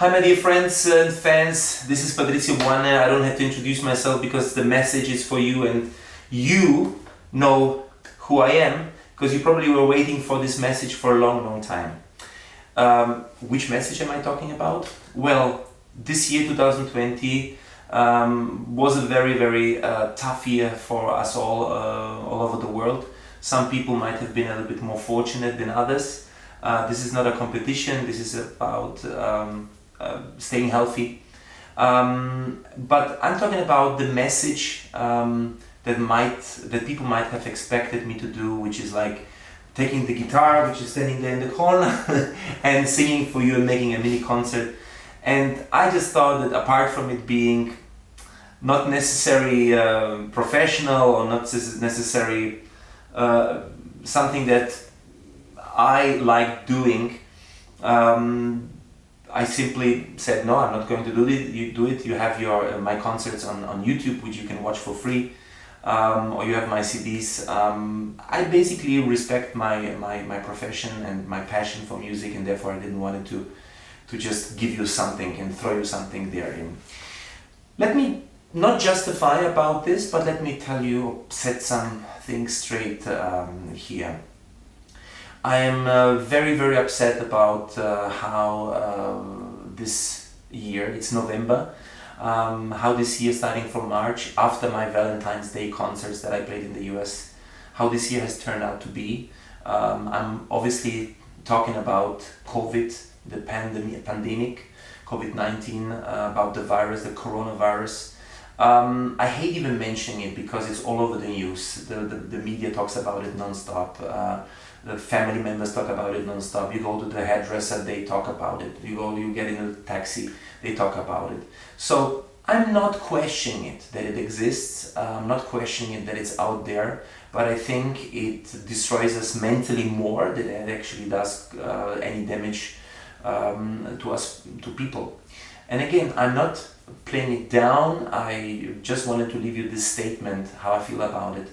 Hi my dear friends and fans, this is Patrizio Buanne. I don't have to introduce myself because the message is for you and you know who I am because you probably were waiting for this message for a long time. Which message am I talking about? Well, this year 2020 was a very tough year for us all over the world. Some people might have been a little bit more fortunate than others. This is not a competition, this is about staying healthy. But I'm talking about the message that people might have expected me to do, which is like taking the guitar, which is standing there in the corner, and singing for you and making a mini concert. And I just thought that apart from it being not necessarily professional or not necessarily something that I like doing, I simply said no, I'm not going to do it. You do it. You have your my concerts on YouTube, which you can watch for free, or you have my CDs. I basically respect my profession and my passion for music, and therefore I didn't want to just give you something and throw you something there. Let me not justify about this, but let me tell you, set some things straight here. I am very upset about how this year, it's November, how this year starting from March, after my Valentine's Day concerts that I played in the US, how this year has turned out to be. I'm obviously talking about COVID, the pandemic, COVID-19, about the virus, the coronavirus. I hate even mentioning it because it's all over the news. The media talks about it non-stop. The family members talk about it non-stop. You go to the hairdresser, they talk about it. You get in a taxi, they talk about it. So I'm not questioning it that it exists. I'm not questioning it that it's out there. But I think it destroys us mentally more than it actually does any damage to us, to people. And again, I'm not playing it down. I just wanted to leave you this statement, how I feel about it.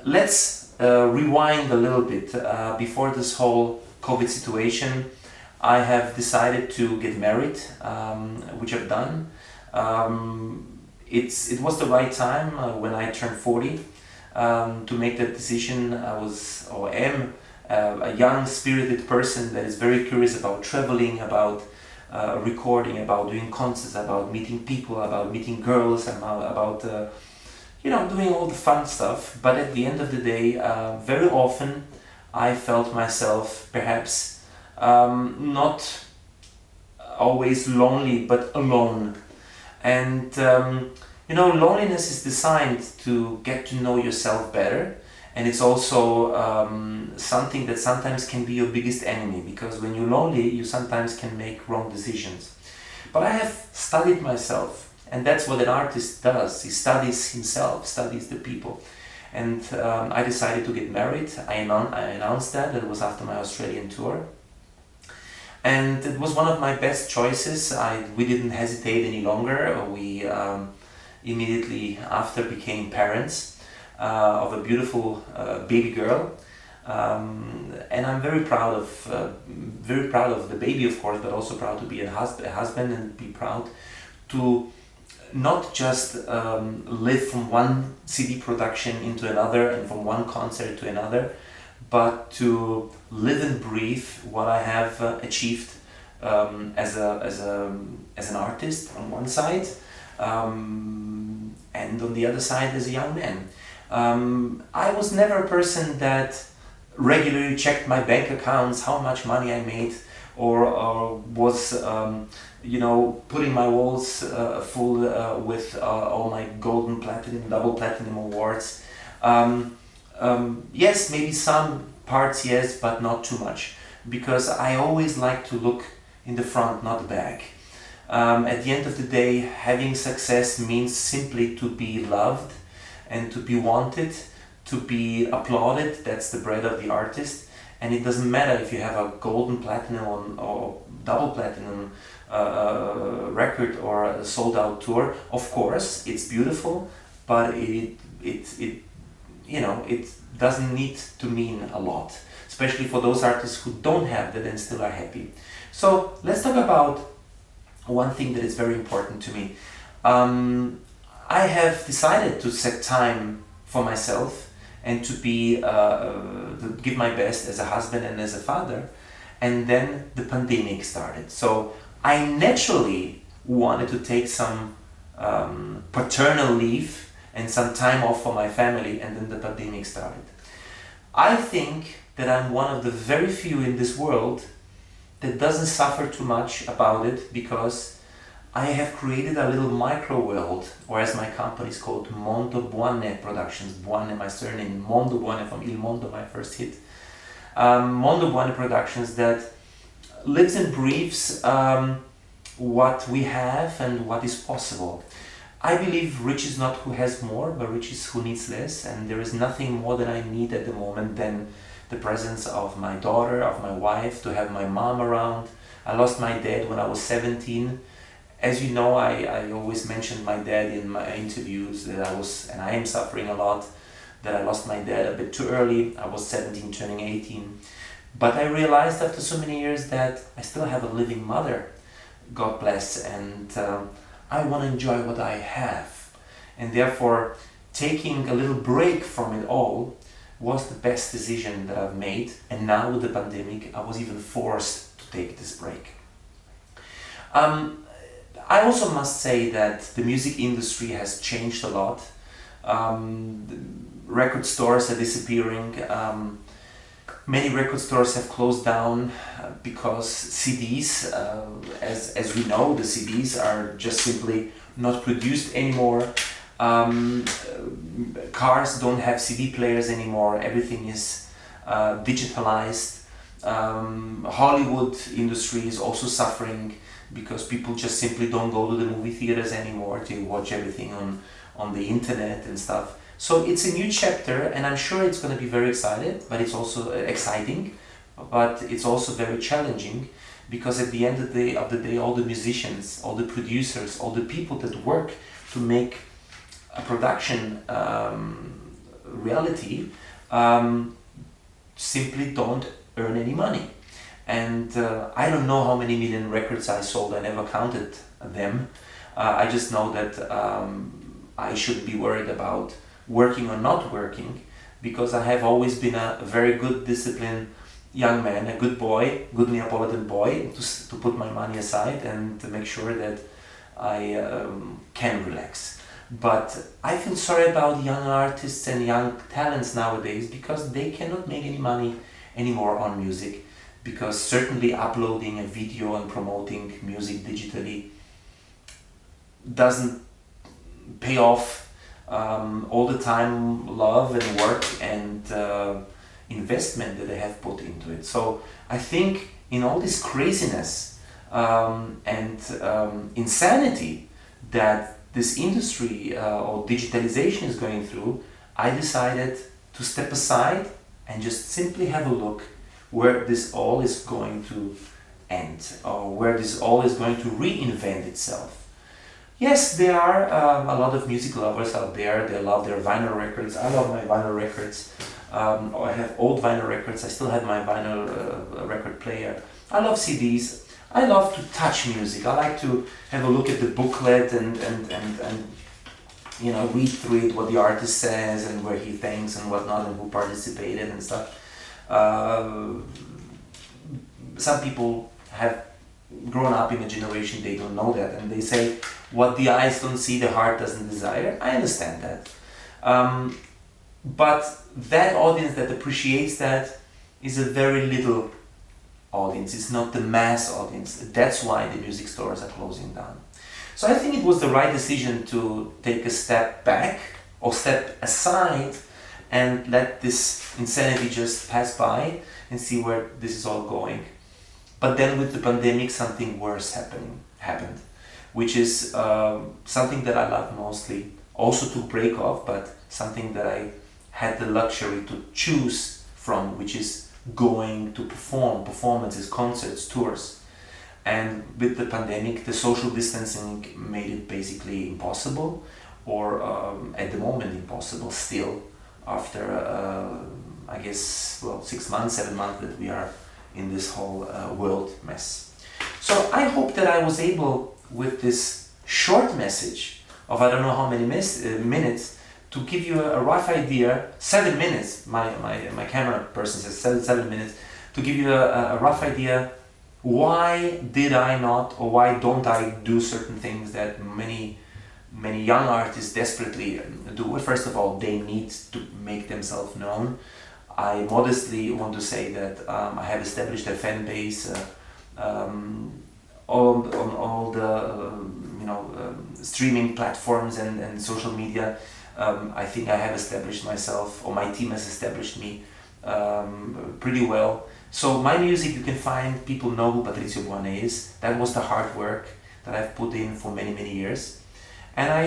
Let's rewind a little bit. Before this whole COVID situation, I have decided to get married, which I've done. It was the right time when I turned 40 to make that decision. I was, or am, a young, spirited person that is very curious about traveling, about recording, about doing concerts, about meeting people, about meeting girls, about doing all the fun stuff. But at the end of the day, very often I felt myself perhaps not always lonely, but alone. And loneliness is designed to get to know yourself better. And it's also something that sometimes can be your biggest enemy, because when you're lonely, you sometimes can make wrong decisions. But I have studied myself. And that's what an artist does. He studies himself, studies the people. And I decided to get married. I announced that. It was after my Australian tour. And it was one of my best choices. We didn't hesitate any longer. We immediately after became parents of a beautiful baby girl. And I'm very proud of the baby, of course, but also proud to be a husband and be proud to not just live from one CD production into another and from one concert to another, but to live and breathe what I have achieved as an artist on one side, and on the other side as a young man. I was never a person that regularly checked my bank accounts, how much money I made, or was putting my walls full with all my golden, platinum, double platinum awards. Yes, maybe some parts, yes, but not too much, because I always like to look in the front, not the back. At the end of the day, having success means simply to be loved and to be wanted, to be applauded. That's the bread of the artist. And it doesn't matter if you have a golden, platinum or double platinum record or a sold out tour. Of course, it's beautiful, but it doesn't need to mean a lot. especially for those artists who don't have that and still are happy. So let's talk about one thing that is very important to me. I have decided to set time for myself and to to give my best as a husband and as a father. And then the pandemic started. So I naturally wanted to take some paternal leave and some time off for my family, and then the pandemic started. I think that I'm one of the very few in this world that doesn't suffer too much about it, because I have created a little micro world, or as my company is called, Mondo Buanne Productions. Buanne, my surname, Mondo Buanne from Il Mondo, my first hit. Mondo Buanne Productions, that lives and breathes what we have and what is possible. I believe rich is not who has more, but rich is who needs less, and there is nothing more that I need at the moment than the presence of my daughter, of my wife, to have my mom around. I lost my dad when I was 17. As you know, I always mention my dad in my interviews, that I am suffering a lot, that I lost my dad a bit too early. I was 17 turning 18. But I realized after so many years that I still have a living mother, God bless, and I want to enjoy what I have. And therefore, taking a little break from it all was the best decision that I've made. And now with the pandemic, I was even forced to take this break. I also must say that the music industry has changed a lot. Record stores are disappearing. Many record stores have closed down because CDs, as we know, the CDs are just simply not produced anymore. Cars don't have CD players anymore. Everything is digitalized. Hollywood industry is also suffering because people just simply don't go to the movie theaters anymore to watch everything on the internet and stuff. So it's a new chapter, and I'm sure it's going to be very exciting, but it's also exciting, but it's also very challenging, because at the end of the day, all the musicians, all the producers, all the people that work to make a production reality simply don't earn any money. And I don't know how many million records I sold. I never counted them. I just know that I shouldn't be worried about working or not working, because I have always been a very good, disciplined young man, a good boy, good Neapolitan boy, to put my money aside and to make sure that I can relax. But I feel sorry about young artists and young talents nowadays, because they cannot make any money anymore on music, because certainly uploading a video and promoting music digitally doesn't pay off all the time, love and work and investment that they have put into it. So I think in all this craziness and insanity that this industry or digitalization is going through, I decided to step aside and just simply have a look where this all is going to end, or where this all is going to reinvent itself. Yes, there are a lot of music lovers out there. They love their vinyl records. I love my vinyl records. I have old vinyl records. I still have my vinyl record player. I love CDs. I love to touch music. I like to have a look at the booklet and read through it, what the artist says and where he thanks and whatnot and who participated and stuff. Some people have grown up in a generation, they don't know that, and they say, what the eyes don't see, the heart doesn't desire. I understand that. But that audience that appreciates that is a very little audience. It's not the mass audience. That's why the music stores are closing down. So I think it was the right decision to take a step back or step aside and let this insanity just pass by and see where this is all going. But then with the pandemic, something worse happened, which is something that I love mostly, also to break off, but something that I had the luxury to choose from, which is going to performances, concerts, tours. And with the pandemic, the social distancing made it basically impossible, or at the moment impossible still, after I guess, well, 6 months, 7 months that we are in this whole world mess. So I hope that I was able, with this short message of I don't know how many minutes, to give you a rough idea. 7 minutes, my camera person says 7 minutes, to give you a rough idea. Why did I not, or why don't I do certain things that many young artists desperately do? Well, first of all, they need to make themselves known. I modestly want to say that I have established a fan base on all the streaming platforms and social media. I think I have established myself, or my team has established me pretty well. So my music, you can find, people know who Patrizio Buanne is. That was the hard work that I've put in for many years. And I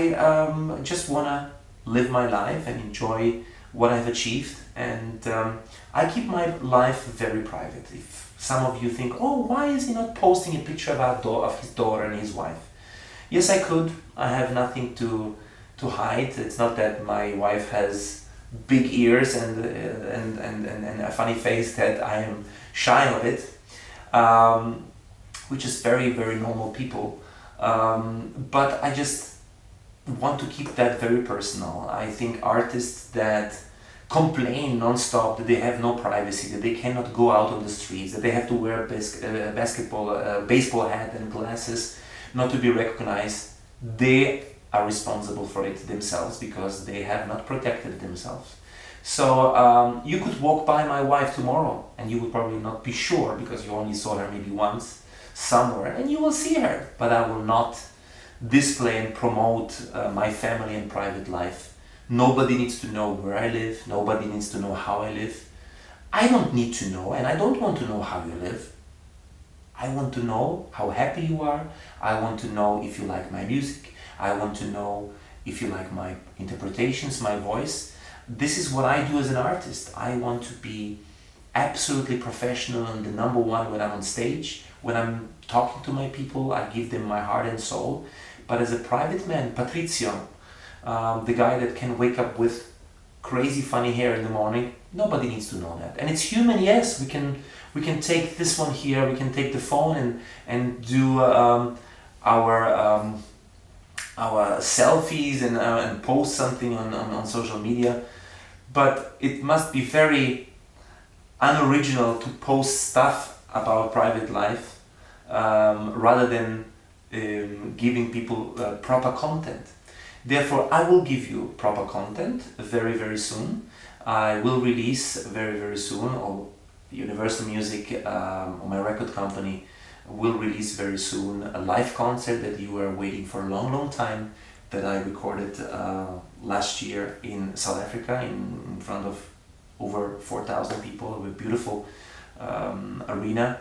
just want to live my life and enjoy what I've achieved. And I keep my life very private. If some of you think, oh, why is he not posting a picture of his daughter and his wife? Yes, I could. I have nothing to hide. It's not that my wife has big ears and a funny face that I am shy of it, which is very normal people. But I just want to keep that very personal. I think artists that complain non-stop that they have no privacy, that they cannot go out on the streets, that they have to wear a baseball hat and glasses not to be recognized, they are responsible for it themselves because they have not protected themselves. So you could walk by my wife tomorrow and you would probably not be sure because you only saw her maybe once somewhere, and you will see her, but I will not display and promote my family and private life. Nobody needs to know where I live. Nobody needs to know how I live. I don't need to know, and I don't want to know how you live. I want to know how happy you are. I want to know if you like my music. I want to know if you like my interpretations, my voice. This is what I do as an artist. I want to be absolutely professional and the number one when I'm on stage. When I'm talking to my people, I give them my heart and soul. But as a private man, Patrizio, the guy that can wake up with crazy funny hair in the morning, nobody needs to know that. And it's human, yes. We can take this one here. We can take the phone and do our selfies and post something on social media, but it must be very unoriginal to post stuff about private life rather than giving people proper content. Therefore, I will give you proper content very soon. I will release very soon, or Universal Music or my record company will release very soon a live concert that you were waiting for a long time, that I recorded last year in South Africa in front of over 4,000 people, with a beautiful arena.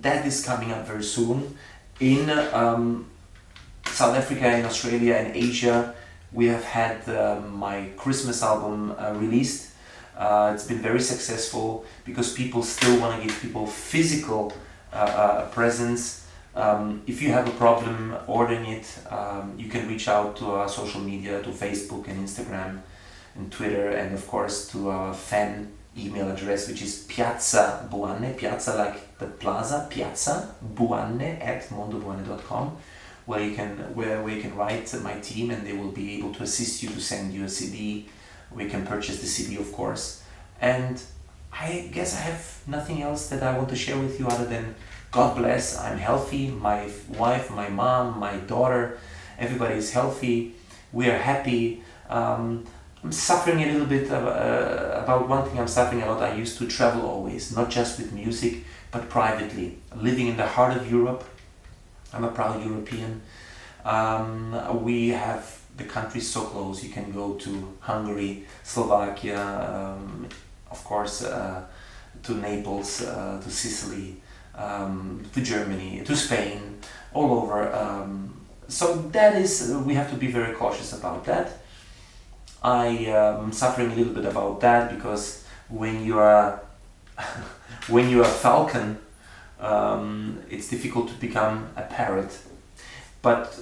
That is coming up very soon. In South Africa, in Australia, and Asia, we have had my Christmas album released. It's been very successful because people still want to give people physical presence. If you have a problem ordering it, you can reach out to our social media, to Facebook and Instagram and Twitter, and of course to our fan email address, which is Piazza Buanne, Piazza like the plaza, Piazza Buanne @mondobuanne.com, where you can write my team and they will be able to assist you to send you a CD. We can purchase the CD, of course. And I guess I have nothing else that I want to share with you other than God bless, I'm healthy, my wife, my mom, my daughter, everybody is healthy, we are happy. I'm suffering a little bit about one thing. I'm suffering a lot. I used to travel always, not just with music, but privately. Living in the heart of Europe, I'm a proud European. We have the countries so close. You can go to Hungary, Slovakia, of course, to Naples, to Sicily, to Germany, to Spain, all over. So that is, we have to be very cautious about that. I am suffering a little bit about that because when you are a falcon, it's difficult to become a parrot. But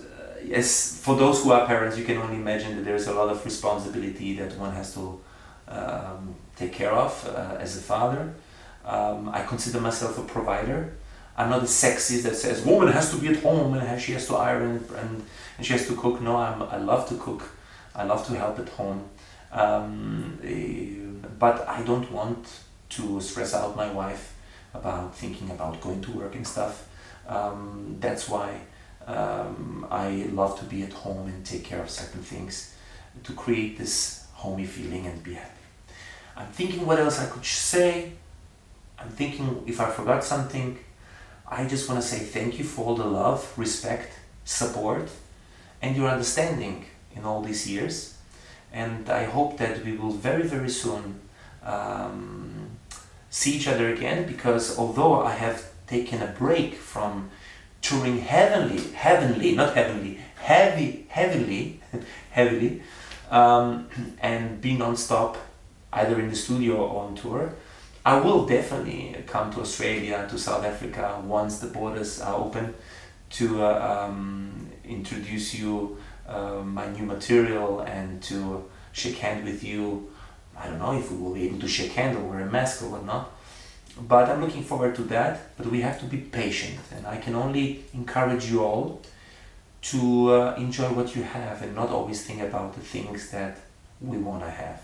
yes, for those who are parents, you can only imagine that there's a lot of responsibility that one has to take care of as a father. I consider myself a provider. I'm not a sexist that says woman has to be at home and she has to iron and she has to cook. No, I love to cook. I love to help at home. But I don't want to stress out my wife about thinking about going to work and stuff. That's why I love to be at home and take care of certain things to create this homey feeling and be happy. I'm thinking what else I could say. I'm thinking if I forgot something. I just want to say thank you for all the love, respect, support, and your understanding in all these years. And I hope that we will very, very soon see each other again, because although I have taken a break from touring heavily, and being non-stop either in the studio or on tour, I will definitely come to Australia, to South Africa once the borders are open to introduce you my new material and to shake hand with you. I don't know if we will be able to shake hand or wear a mask or whatnot, but I'm looking forward to that. But we have to be patient, and I can only encourage you all to enjoy what you have and not always think about the things that we want to have.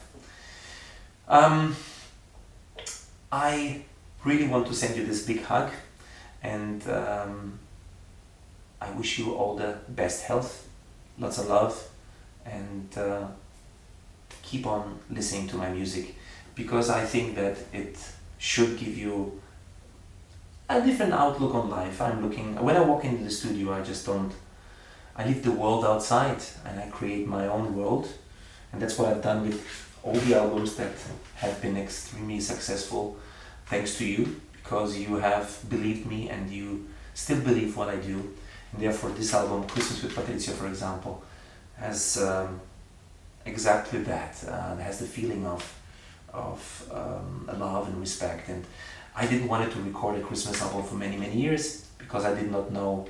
I really want to send you this big hug, and I wish you all the best health, lots of love, and keep on listening to my music, because I think that it should give you a different outlook on life. When I walk into the studio, I leave the world outside and I create my own world, and that's what I've done with all the albums that have been extremely successful, thanks to you, because you have believed me and you still believe what I do. And therefore this album, Christmas with Patrizio, for example, has exactly that. It has the feeling of love and respect. And I didn't want to record a Christmas album for many, many years, because I did not know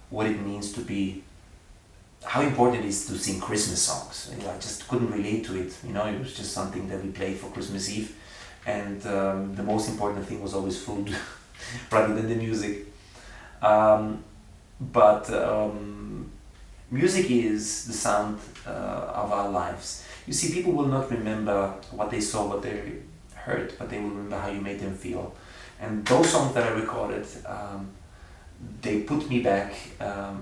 what it means to be, how important it is to sing Christmas songs. I just couldn't relate to it. It was just something that we played for Christmas Eve, and the most important thing was always food rather than the music. But music is the sound of our lives. You see, people will not remember what they saw, what they heard, but they will remember how you made them feel. And those songs that I recorded, they put me back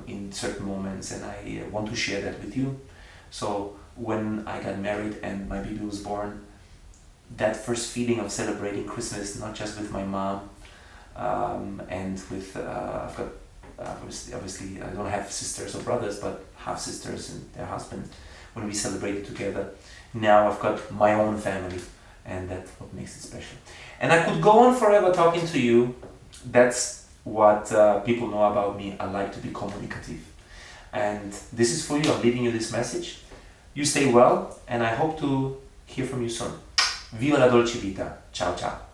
in certain moments, and I want to share that with you. So when I got married and my baby was born, that first feeling of celebrating Christmas, not just with my mom and with, I've got obviously I don't have sisters or brothers, but half sisters and their husbands, when we celebrated together. Now I've got my own family, and that's what makes it special. And I could go on forever talking to you. That's what people know about me. I like to be communicative, and this is for you. I'm leaving you this message. You stay well, and I hope to hear from you soon. Viva la dolce vita. Ciao ciao.